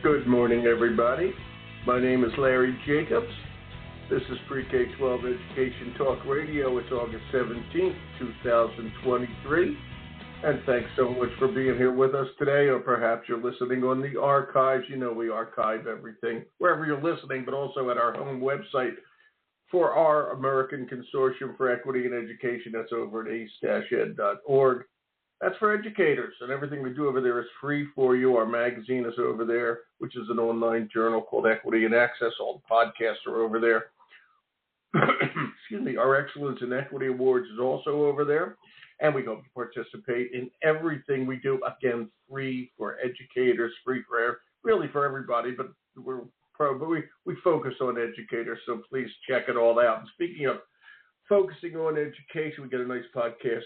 Good morning, everybody. My name is Larry Jacobs. This is Pre-K-12 Education Talk Radio. It's August 17th, 2023. And thanks so much for being here with us today, or perhaps you're listening on the archives. You know we archive everything wherever you're listening, but also at our home website for our American Consortium for Equity in Education. That's over at ace-ed.org. That's for educators, and everything we do over there is free for you. Our magazine is over there, which is an online journal called Equity and Access. All the podcasts are over there. Excuse me. Our Excellence in Equity Awards is also over there, and we hope to participate in everything we do. Again, free for educators, free for really for everybody, but we focus on educators, so please check it all out. And speaking of focusing on education, we got a nice podcast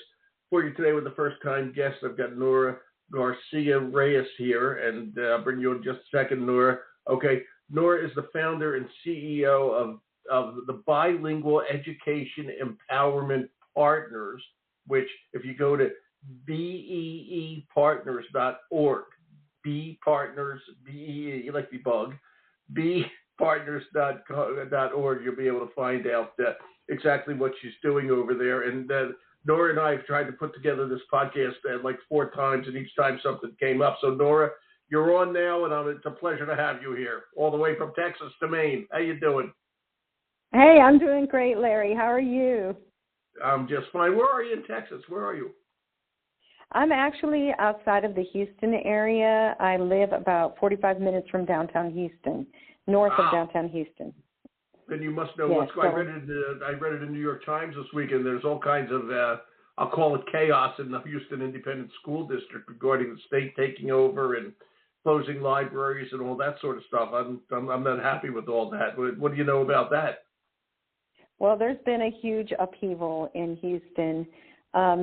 for you today with the first-time guest. I've got Nora Garcia Reyes here, and I'll bring you in just a second, Nora. Okay, Nora is the founder and CEO of the Bilingual Education Empowerment Partners, which if you go to beepartners.org, B-Partners, B-E-E, you like the bug, beepartners.org, you'll be able to find out exactly what she's doing over there. And Nora and I have tried to put together this podcast like 4 times, and each time something came up. So, Nora, you're on now, and it's a pleasure to have you here, all the way from Texas to Maine. How you doing? Hey, I'm doing great, Larry. How are you? I'm just fine. Where are you in Texas? Where are you? I'm actually outside of the Houston area. I live about 45 minutes from downtown Houston, north of downtown Houston. Then you must know what's going on. I read it in New York Times this week, and there's all kinds of, I'll call it chaos in the Houston Independent School District regarding the state taking over and closing libraries and all that sort of stuff. I'm not happy with all that. What do you know about that? Well, there's been a huge upheaval in Houston. A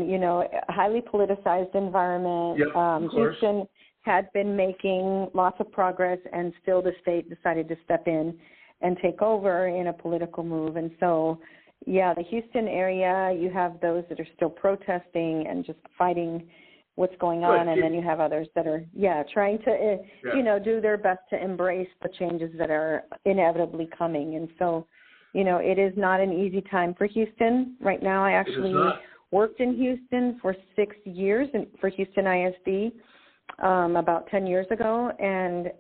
highly politicized environment. Yep, of course. Houston had been making lots of progress, and still the state decided to step in and take over in a political move. And so, the Houston area, you have those that are still protesting and just fighting what's going on. And then you have others that are, trying to, do their best to embrace the changes that are inevitably coming. And so, it is not an easy time for Houston. Right now, I actually worked in Houston for 6 years for Houston ISD about 10 years ago. And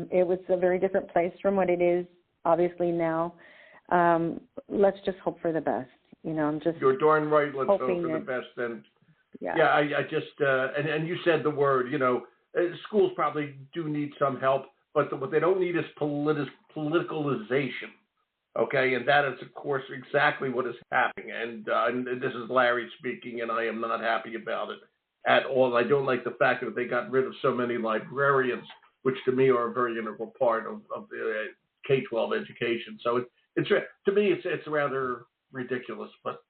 it was a very different place from what it is obviously now. Let's just hope for the best. I'm just You're darn right. Let's hope for the best. And I just and you said the word. Schools probably do need some help, but what they don't need is politicalization. Okay, and that is, of course, exactly what is happening. And this is Larry speaking, and I am not happy about it at all. I don't like the fact that they got rid of so many librarians, which to me are a very integral part of the K-12 education. So it's to me it's rather ridiculous, but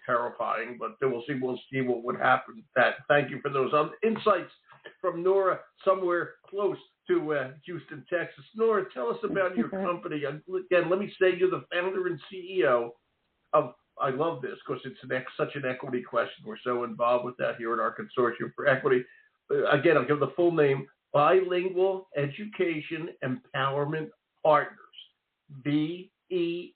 terrifying. But we'll see what would happen with that. Thank you for those insights from Nora, somewhere close to Houston, Texas. Nora, tell us about your company. Again, let me say you're the founder and CEO of. I love this because it's such an equity question. We're so involved with that here at our Consortium for Equity. Again, I'll give the full name: Bilingual Education Empowerment Partners. BEE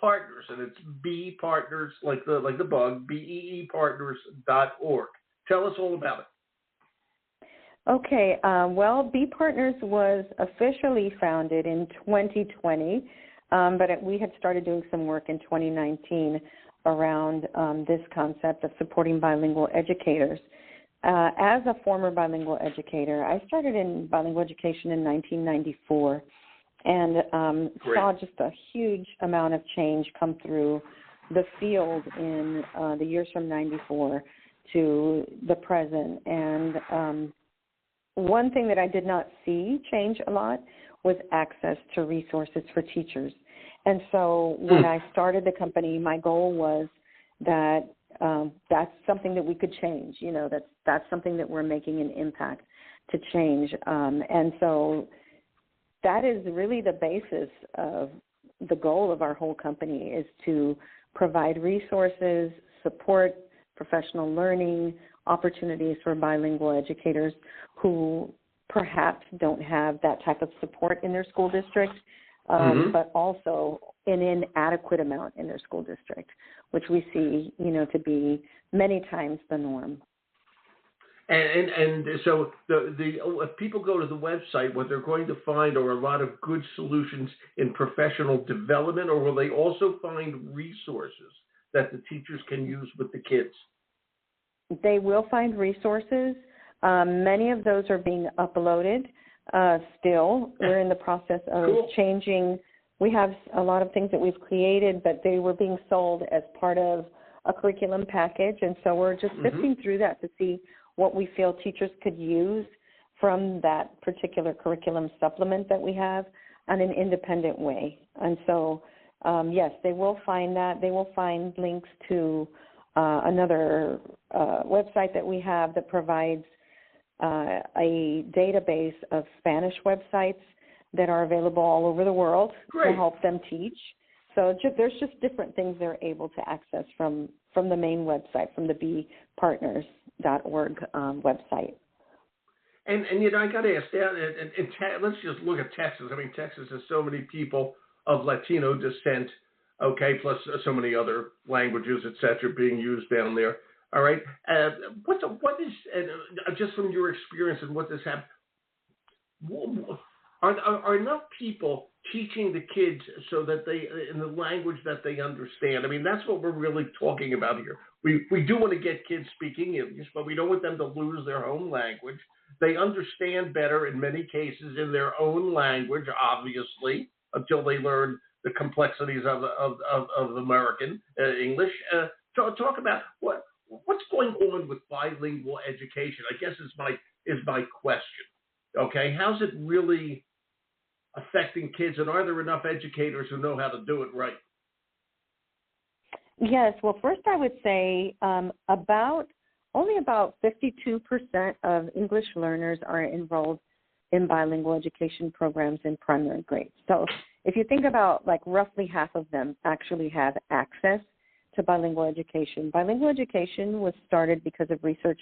Partners, and it's B Partners like the bug. beepartners.org. Tell us all about it. Okay. B Partners was officially founded in 2020, but we had started doing some work in 2019 around this concept of supporting bilingual educators. As a former bilingual educator, I started in bilingual education in 1994. And saw just a huge amount of change come through the field in the years from 94 to the present. And one thing that I did not see change a lot was access to resources for teachers. And so when I started the company, my goal was that that's something that we could change, that's something that we're making an impact to change. And so that is really the basis of the goal of our whole company, is to provide resources, support professional learning, opportunities for bilingual educators who perhaps don't have that type of support in their school district, but also an inadequate amount in their school district, which we see, to be many times the norm. And so if people go to the website, what they're going to find are a lot of good solutions in professional development, or will they also find resources that the teachers can use with the kids? They will find resources. Many of those are being uploaded still. We're in the process of changing. We have a lot of things that we've created, but they were being sold as part of a curriculum package, and so we're just sifting through that to see what we feel teachers could use from that particular curriculum supplement that we have in an independent way. And so, yes, they will find that. They will find links to another website that we have that provides a database of Spanish websites that are available all over the world to help them teach. So there's just different things they're able to access from the main website, from the bpartners.org website. And I got to ask, let's just look at Texas. I mean, Texas has so many people of Latino descent, plus so many other languages, et cetera, being used down there. All right. What is, just from your experience and what this happened, are enough people teaching the kids so that they, in the language that they understand? I mean, that's what we're really talking about here. We do want to get kids speaking English, but we don't want them to lose their home language. They understand better in many cases in their own language, obviously, until they learn the complexities of American English. Talk about what's going on with bilingual education, I guess is my question. Okay, how's it really affecting kids, and are there enough educators who know how to do it right? Yes, well, first I would say only about 52% of English learners are enrolled in bilingual education programs in primary grades. So if you think about, like, roughly half of them actually have access to bilingual education. Bilingual education was started because of research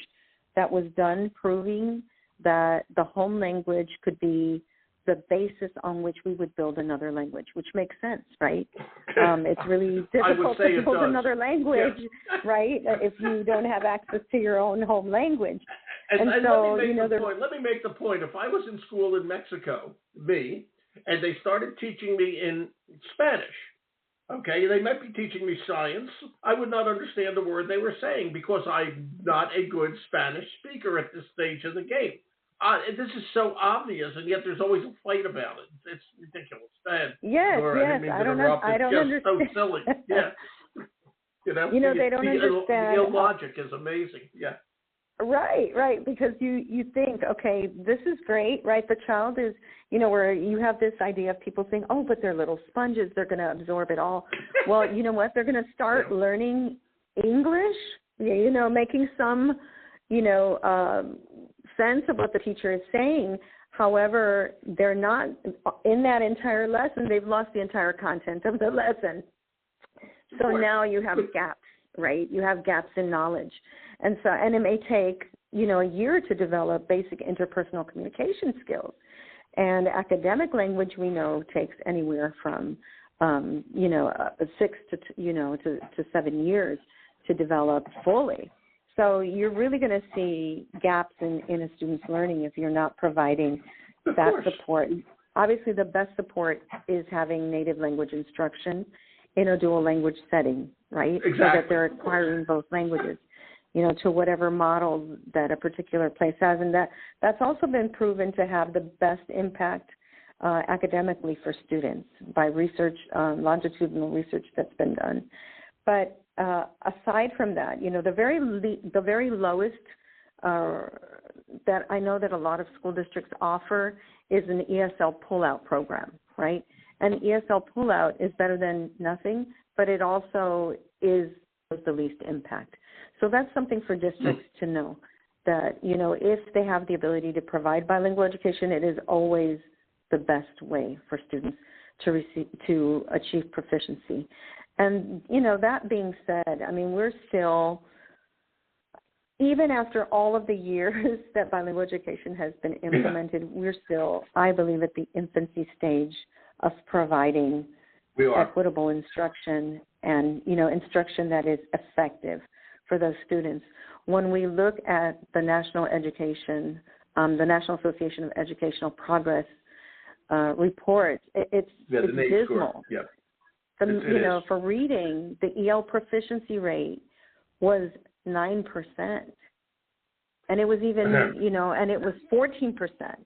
that was done proving that the home language could be the basis on which we would build another language, which makes sense, right? It's really difficult to build another language, right, if you don't have access to your own home language. And so, let me make the point. If I was in school in Mexico, and they started teaching me in Spanish, okay, they might be teaching me science, I would not understand the word they were saying because I'm not a good Spanish speaker at this stage of the game. This is so obvious, and yet there's always a fight about it. It's ridiculous. Yes, Nora, I don't understand. So silly. Yeah. They don't understand. The illogic is amazing. Yeah. Right, because you think, okay, this is great, right? The child is, where you have this idea of people saying, oh, but they're little sponges, they're going to absorb it all. Well, you know what? They're going to start learning English, making some, sense of what the teacher is saying. However, they're not in that entire lesson. They've lost the entire content of the lesson. So now you have gaps, right? You have gaps in knowledge. And it may take, a year to develop basic interpersonal communication skills. And academic language, we know, takes anywhere from, 6 to 7 years to develop fully. So you're really going to see gaps in a student's learning if you're not providing that support. Obviously, the best support is having native language instruction in a dual language setting, right? Exactly. So that they're acquiring both languages, to whatever model that a particular place has. And that's also been proven to have the best impact academically for students by research, longitudinal research that's been done. But aside from that, the very lowest that I know that a lot of school districts offer is an ESL pullout program, right? And ESL pullout is better than nothing, but it also is the least impact. So that's something for districts to know, that, if they have the ability to provide bilingual education, it is always the best way for students to achieve proficiency. And, that being said, I mean, we're still even after all of the years that bilingual education has been implemented, we're still, I believe, at the infancy stage of providing equitable instruction and, instruction that is effective for those students. When we look at the National Association of Educational Progress report, it's dismal. Yep. For reading, the EL proficiency rate was 9%, and it was even, and it was 14%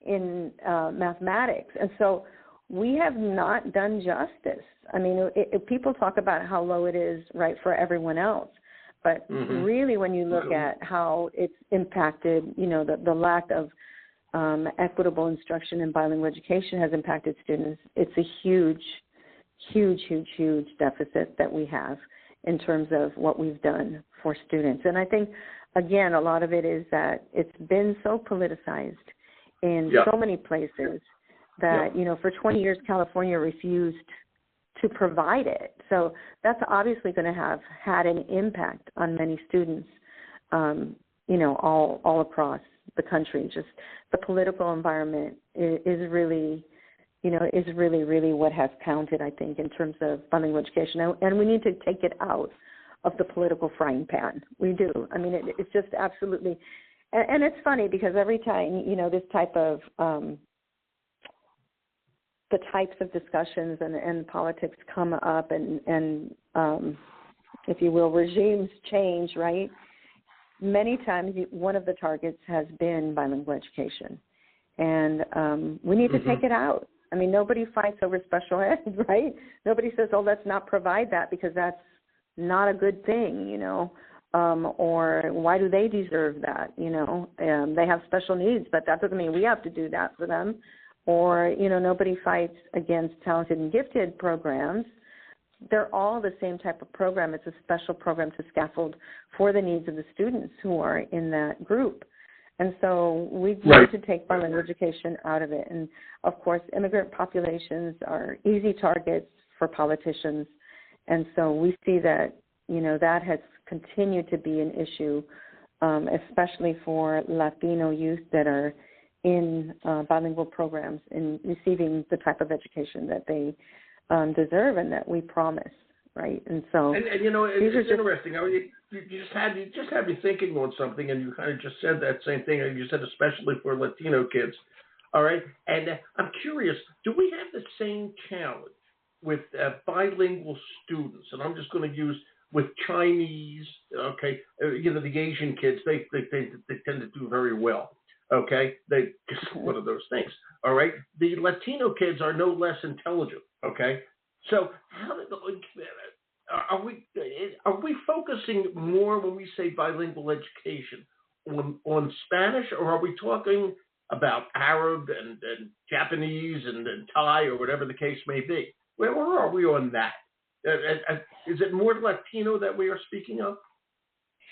in mathematics, and so we have not done justice. I mean, people talk about how low it is, right, for everyone else, but really, when you look at how it's impacted, the lack of equitable instruction in bilingual education has impacted students, it's a huge deficit that we have in terms of what we've done for students. And I think, again, a lot of it is that it's been so politicized in so many places that, for 20 years, California refused to provide it. So that's obviously going to have had an impact on many students, all across the country. Just the political environment is really what has counted, I think, in terms of bilingual education. And we need to take it out of the political frying pan. We do. I mean, it's just absolutely, and it's funny because every time, this type of, the types of discussions and politics come up and if you will, regimes change, right? Many times one of the targets has been bilingual education. And we need to take it out. I mean, nobody fights over special ed, right? Nobody says, oh, let's not provide that because that's not a good thing, or why do they deserve that, they have special needs, but that doesn't mean we have to do that for them. Or, nobody fights against talented and gifted programs. They're all the same type of program. It's a special program to scaffold for the needs of the students who are in that group. And so we need to take bilingual education out of it. And, of course, immigrant populations are easy targets for politicians. And so we see that, that has continued to be an issue, especially for Latino youth that are in bilingual programs and receiving the type of education that they deserve and that we promise, right? And so, it's interesting. You just had me thinking on something, and you kind of just said that same thing. And you said especially for Latino kids, all right. And I'm curious, do we have the same challenge with bilingual students? And I'm just going to use with Chinese, okay? The Asian kids, they tend to do very well. Okay, they just one of those things. All right, the Latino kids are no less intelligent. Okay, so are we focusing more when we say bilingual education on Spanish, or are we talking about Arab and Japanese and Thai or whatever the case may be? Where are we on that? Is it more Latino that we are speaking of?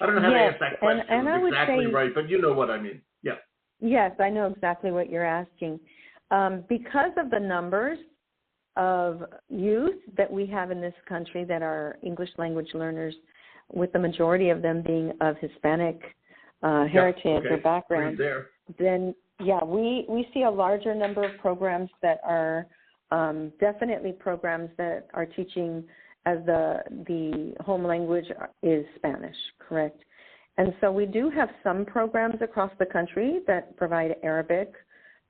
I don't know how to ask that question exactly right, but you know what I mean. Yeah. Yes, I know exactly what you're asking. Because of the numbers of youth that we have in this country that are English language learners, with the majority of them being of Hispanic heritage or background, then, we see a larger number of programs that are definitely programs that are teaching as the home language is Spanish, correct? And so we do have some programs across the country that provide Arabic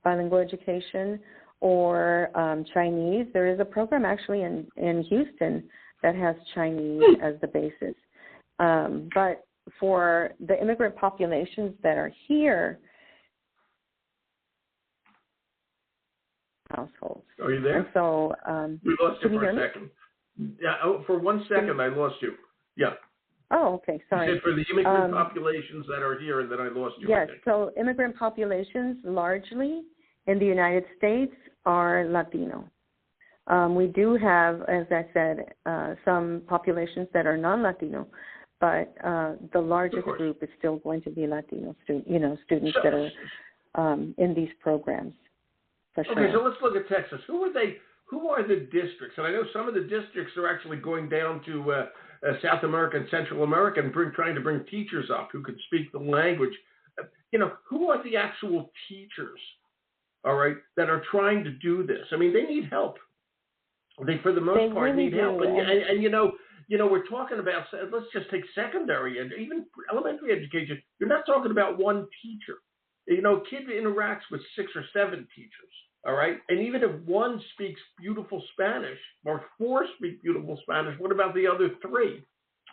bilingual education or Chinese. There is a program actually in Houston that has Chinese as the basis. But for the immigrant populations that are here, households. Are you there? And so we lost you for a second. Yeah, for 1 second I lost you. Yeah. Oh, okay, sorry. You said for the immigrant populations that are here, and then I lost you. Yes, so immigrant populations largely in the United States are Latino. We do have, as I said, some populations that are non-Latino, but the largest group is still going to be Latino students that are in these programs. For sure. Okay, so let's look at Texas. Who are they who are the districts? And I know some of the districts are actually going down to South America and Central America and trying to bring teachers up who could speak the language. Who are the actual teachers, all right, that are trying to do this? I mean, they need help. They, for the most part, really need help. do. And we're talking about, let's just take secondary and even elementary education. You're not talking about one teacher. A kid interacts with 6 or 7 teachers, all right? And even if one speaks beautiful Spanish or 4 speak beautiful Spanish, what about the other 3?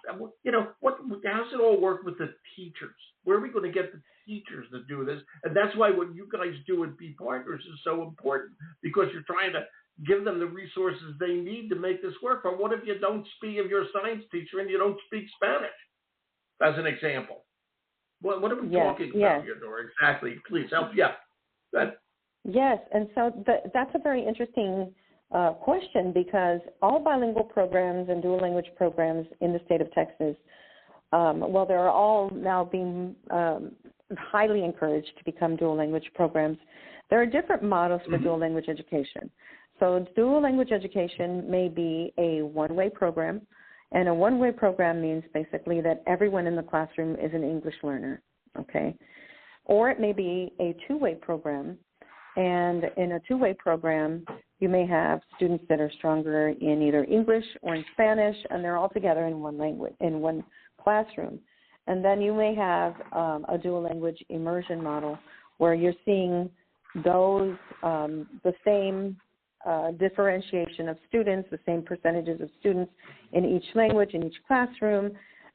How's it all work with the teachers? Where are we going to get the teachers to do this? And that's why what you guys do at Be Partners is so important, because you're trying to give them the resources they need to make this work. But what if you don't speak, if you're a science teacher and you don't speak Spanish, as an example? What are we talking about here, Nora? Exactly. Please help. Yeah. Go ahead. Yes, and so that's a very interesting question, because all bilingual programs and dual language programs in the state of Texas, they're all now being highly encouraged to become dual language programs. There are different models for dual language education. So dual language education may be a one-way program, and a one-way program means basically that everyone in the classroom is an English learner, okay? Or it may be a two-way program, and in a two-way program, you may have students that are stronger in either English or in Spanish, and they're all together in one language, in one classroom. And then you may have a dual language immersion model where you're seeing those, the same differentiation of students, the same percentages of students in each language, in each classroom,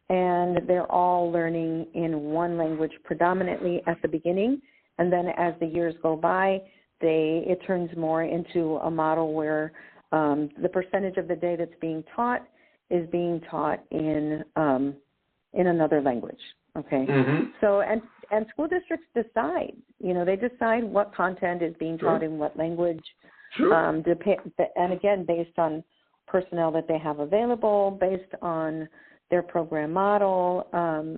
and they're all learning in one language predominantly at the beginning. And then as the years go by, it turns more into a model where the percentage of the day that's being taught is being taught in another language. Okay. So and school districts decide. They decide what content is being taught in what language. And again, based on personnel that they have available, based on their program model.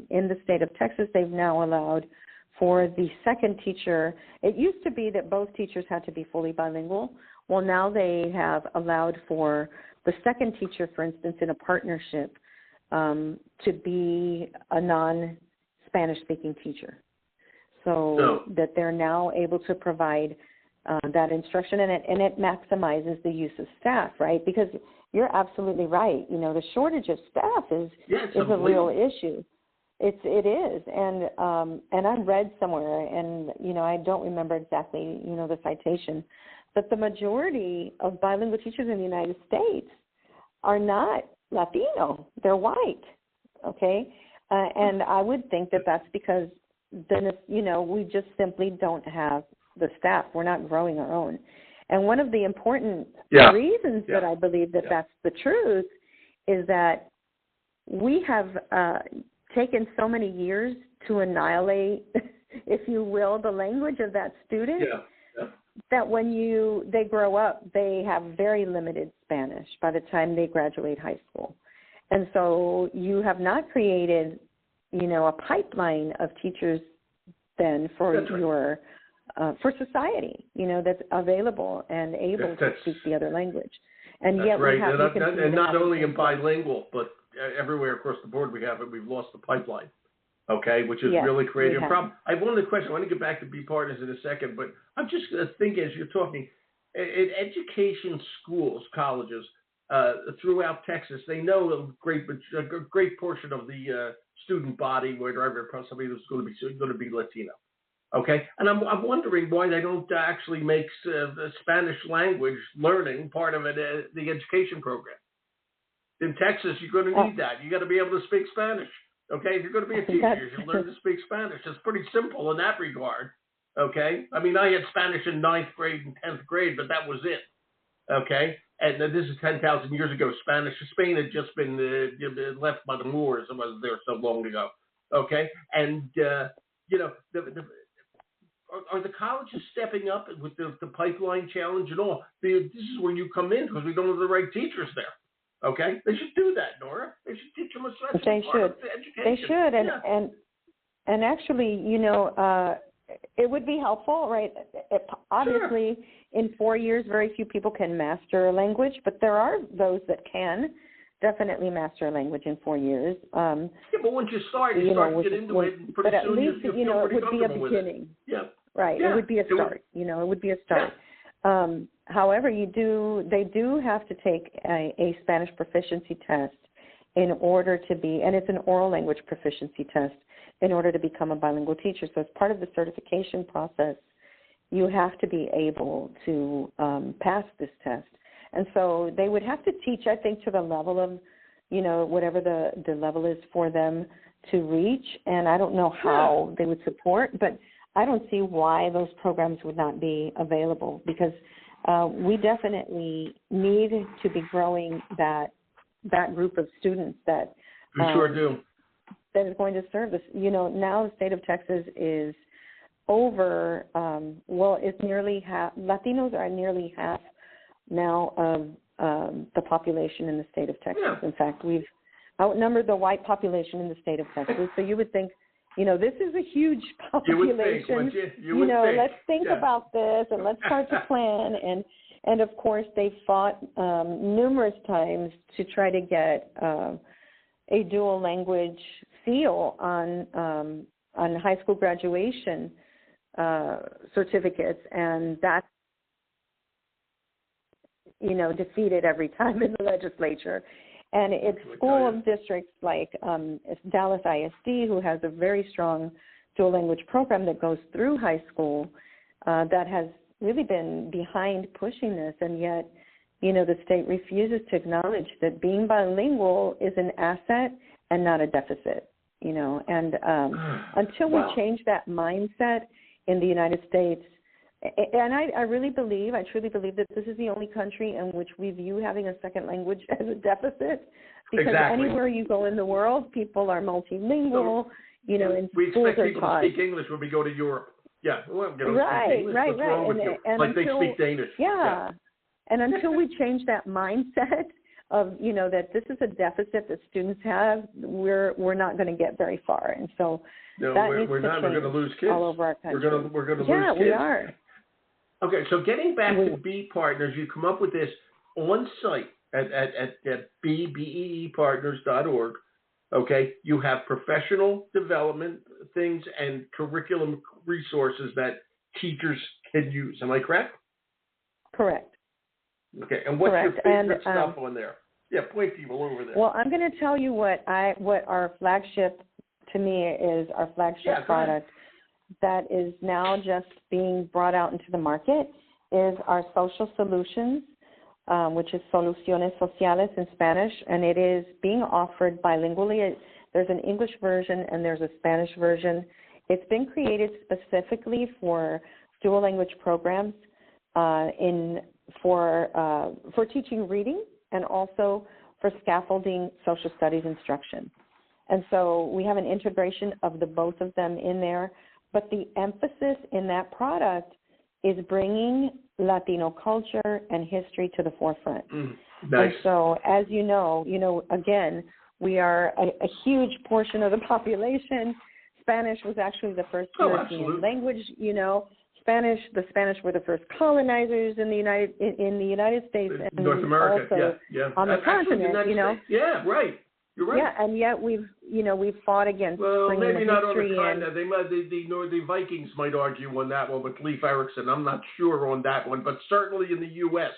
In the state of Texas, they've now allowed for the second teacher. It used to be that both teachers had to be fully bilingual. Well, now they have allowed for the second teacher, for instance, in a partnership, to be a non-Spanish-speaking teacher. So that they're now able to provide that instruction, and it maximizes the use of staff, right? Because you're absolutely right. The shortage of staff is a real issue. It is, and I read somewhere, and I don't remember exactly the citation, but the majority of bilingual teachers in the United States are not Latino; they're white. Okay, and I would think that that's because then we just simply don't have the staff. We're not growing our own. And one of the important reasons that I believe that that's the truth is that we have taken so many years to annihilate, if you will, the language of that student, that when they grow up, they have very limited Spanish by the time they graduate high school. And so you have not created, a pipeline of teachers then for your for society, that's available and able to speak the other language. And yet we have and not only in bilingual, but everywhere across the board we have it. We've lost the pipeline, okay, which is really creating a problem. I have one other question. I want to get back to Be Partners in a second, but I'm just thinking as you're talking, in education schools, colleges throughout Texas, they know a great portion of the student body, wherever somebody who's going to be Latino. Okay, and I'm wondering why they don't actually make the Spanish language learning part of it, the education program. In Texas, you're going to need that. You got to be able to speak Spanish. Okay, if you're going to be a teacher, you learn to speak Spanish. It's pretty simple in that regard. Okay, I mean, I had Spanish in 9th grade and 10th grade, but that was it. Okay, and this is 10,000 years ago. Spain had just been left by the Moors. It wasn't there so long ago. Okay, and are the colleges stepping up with the pipeline challenge and all? This is where you come in because we don't have the right teachers there. Okay, they should do that, Nora. They should teach them a special part of the education. They should, and actually, it would be helpful, right? Obviously, in 4 years, very few people can master a language, but there are those that can definitely master a language in 4 years. Yeah, but once you start to get into it, and pretty soon you feel pretty comfortable with it. Yeah. Right. Yeah. It would be a start. It would be a start. Yeah. However, they do have to take a Spanish proficiency test in order to be, and it's an oral language proficiency test, in order to become a bilingual teacher. So as part of the certification process, you have to be able to pass this test. And so they would have to teach, I think, to the level of, whatever the level is for them to reach. And I don't know how they would support, but I don't see why those programs would not be available, because we definitely need to be growing that group of students that we sure do. That is going to serve this. Now the state of Texas is over, it's nearly half, Latinos are nearly half now of the population in the state of Texas. Yeah. In fact, we've outnumbered the white population in the state of Texas. So you would think, this is a huge population. You would think. Let's think about this and let's start to plan. And of course, they fought numerous times to try to get a dual language seal on high school graduation certificates, and that's defeated every time in the legislature. And it's school of districts like Dallas ISD, who has a very strong dual language program that goes through high school, that has really been behind pushing this, and yet, the state refuses to acknowledge that being bilingual is an asset and not a deficit, and until we change that mindset in the United States, and I truly believe that this is the only country in which we view having a second language as a deficit, because anywhere you go in the world, people are multilingual, and we schools expect are people taught. to speak English when we go to Europe. Yeah, well, speak English. Right. What's wrong with you? And like until, they speak Danish. Yeah. And until we change that mindset of, that this is a deficit that students have, we're not going to get very far. And so we're going to lose kids all over our country. We're going to lose kids. Yeah, we are. Okay, so getting back to B Partners, you come up with this on site at beepartners.org. Okay, you have professional development things and curriculum resources that teachers can use. Am I correct? Correct. Okay, and what's your favorite stuff on there? Yeah, point people over there. Well, I'm going to tell you what our flagship, to me, is our flagship product that is now just being brought out into the market, is our social solutions, which is Soluciones Sociales in Spanish, and it is being offered bilingually. There's an English version and there's a Spanish version. It's been created specifically for dual language programs for teaching reading and also for scaffolding social studies instruction. And so we have an integration of the both of them in there, but the emphasis in that product is bringing Latino culture and history to the forefront. Nice. And so, as you know, again, we are a huge portion of the population. Spanish was actually the first European language. The Spanish were the first colonizers in the United States and North America. Also on the continent. Yeah, right. You're right. Yeah, and yet we've fought against bringing maybe the not on history the continent. The Vikings might argue on that one with Leif Erikson. I'm not sure on that one, but certainly in the U.S.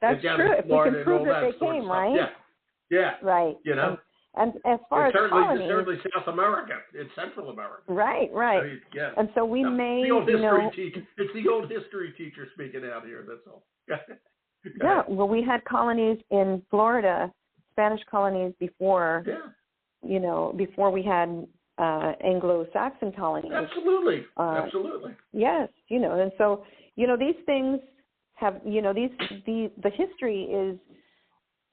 That's true. If we can prove that they came, right? Yeah. Right. And as far as colonies, certainly South America, it's Central America. Right. I mean, yeah. And so we may, it's the old history teacher speaking out here. That's all. Yeah. Well, we had colonies in Florida, Spanish colonies before. Yeah. Before we had Anglo-Saxon colonies. Absolutely. Absolutely. Yes. And so these things have the history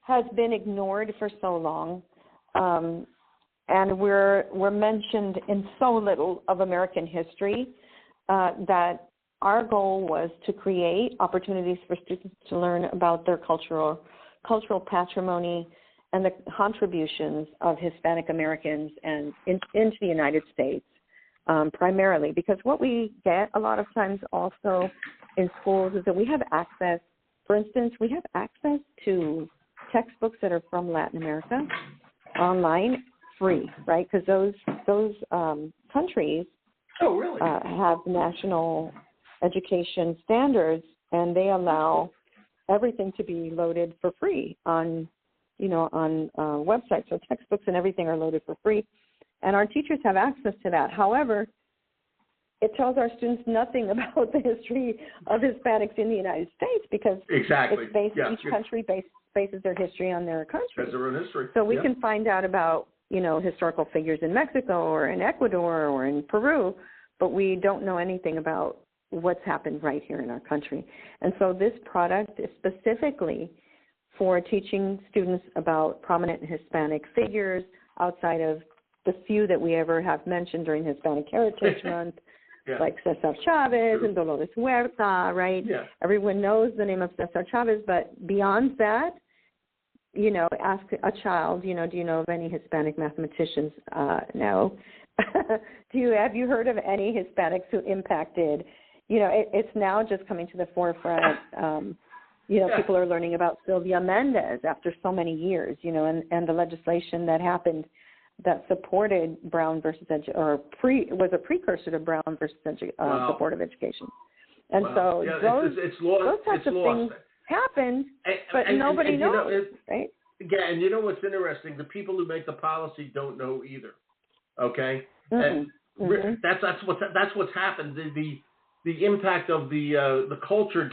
has been ignored for so long. And we're mentioned in so little of American history that our goal was to create opportunities for students to learn about their cultural patrimony and the contributions of Hispanic Americans and into the United States primarily, because what we get a lot of times also in schools is that we have access. For instance, we have access to textbooks that are from Latin America online, free, right? Because those countries have national education standards, and they allow everything to be loaded for free on websites. So textbooks and everything are loaded for free, and our teachers have access to that. However, it tells our students nothing about the history of Hispanics in the United States, because it's based, each country bases their history on their country. Has their own history. So we can find out about, historical figures in Mexico or in Ecuador or in Peru, but we don't know anything about what's happened right here in our country. And so this product is specifically for teaching students about prominent Hispanic figures outside of the few that we ever have mentioned during Hispanic Heritage Month, like Cesar Chavez and Dolores Huerta, right? Yeah. Everyone knows the name of Cesar Chavez, but beyond that, ask a child, do you know of any Hispanic mathematicians? No. Have you heard of any Hispanics who impacted, it's now just coming to the forefront. People are learning about Sylvia Mendez after so many years, and the legislation that happened that supported Brown versus was a precursor to Brown versus support of education. And so those types of things happened, but nobody knows, right? Yeah, and what's interesting? The people who make the policy don't know either. Okay, and that's what's happened. The impact of the culture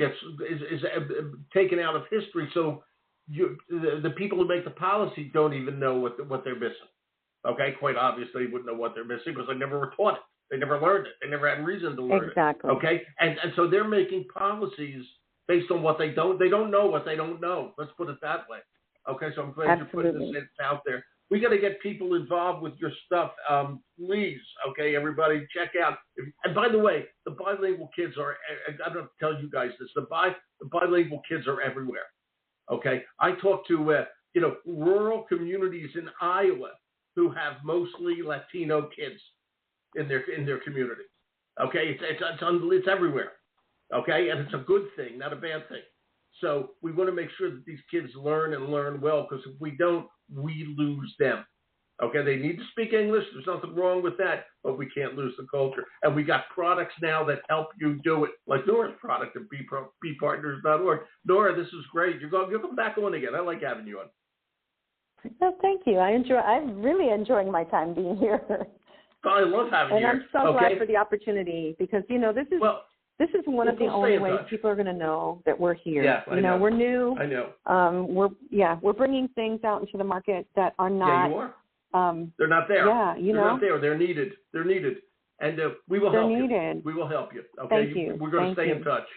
is taken out of history. So the people who make the policy don't even know what they're missing. Okay, quite obviously, they wouldn't know what they're missing because they never were taught it. They never learned it. They never had reason to learn it. Okay, and so they're making policies based on what they don't know what they don't know. Let's put it that way. Okay, so I'm glad you're putting this out there. We got to get people involved with your stuff. Please, okay, everybody, check out. And by the way, the bilingual kids are, I don't tell you guys this, the bilingual kids are everywhere. Okay, I talk to, rural communities in Iowa who have mostly Latino kids in their community. Okay, it's everywhere. Okay, and it's a good thing, not a bad thing. So we want to make sure that these kids learn and learn well, because if we don't, we lose them. Okay, they need to speak English. There's nothing wrong with that, but we can't lose the culture. And we got products now that help you do it, like Nora's product at bpartners.org. Nora, this is great. You're come back on again. I like having you on. Well, thank you. I'm really enjoying my time being here. I love having you. And I'm so glad for the opportunity, because this is one of the only ways people are going to know that we're here. Yeah, I know. We're new. I know. We're bringing things out into the market that are not. Yeah, you are. They're not there. Yeah, They're not there. They're needed. And we will help you. We will help you. Okay. Thank you. We're going to stay in touch.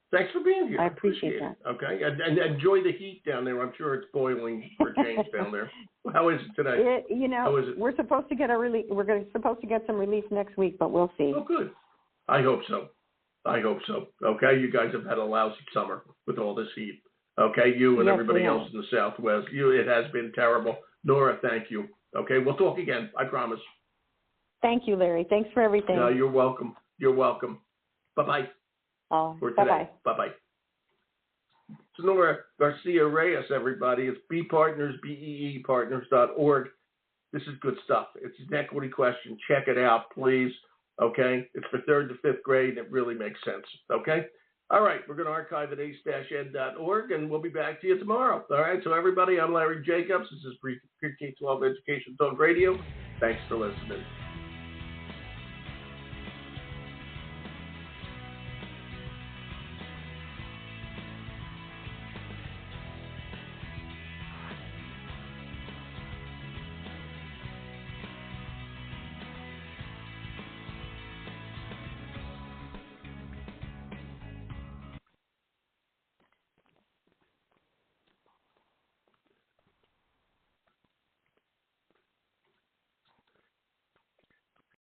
Thanks for being here. I appreciate that. Okay. And enjoy the heat down there. I'm sure it's boiling for a change down there. How is it today? How is it? We're supposed to get We're supposed to get some relief next week, but we'll see. Oh, good. I hope so. Okay, you guys have had a lousy summer with all this heat. Okay, you and everybody else in the Southwest. It has been terrible. Nora, thank you. Okay, we'll talk again. I promise. Thank you, Larry. Thanks for everything. No, you're welcome. Bye-bye. Bye-bye. Bye-bye. It's Nora Garcia Reyes, everybody. It's beepartners.org. This is good stuff. It's an equity question. Check it out, please. Okay? It's for 3rd to 5th grade, and it really makes sense. Okay? All right. We're going to archive at ace-ed.org, and we'll be back to you tomorrow. All right? So, everybody, I'm Larry Jacobs. This is Pre-K-12 Education Talk Radio. Thanks for listening.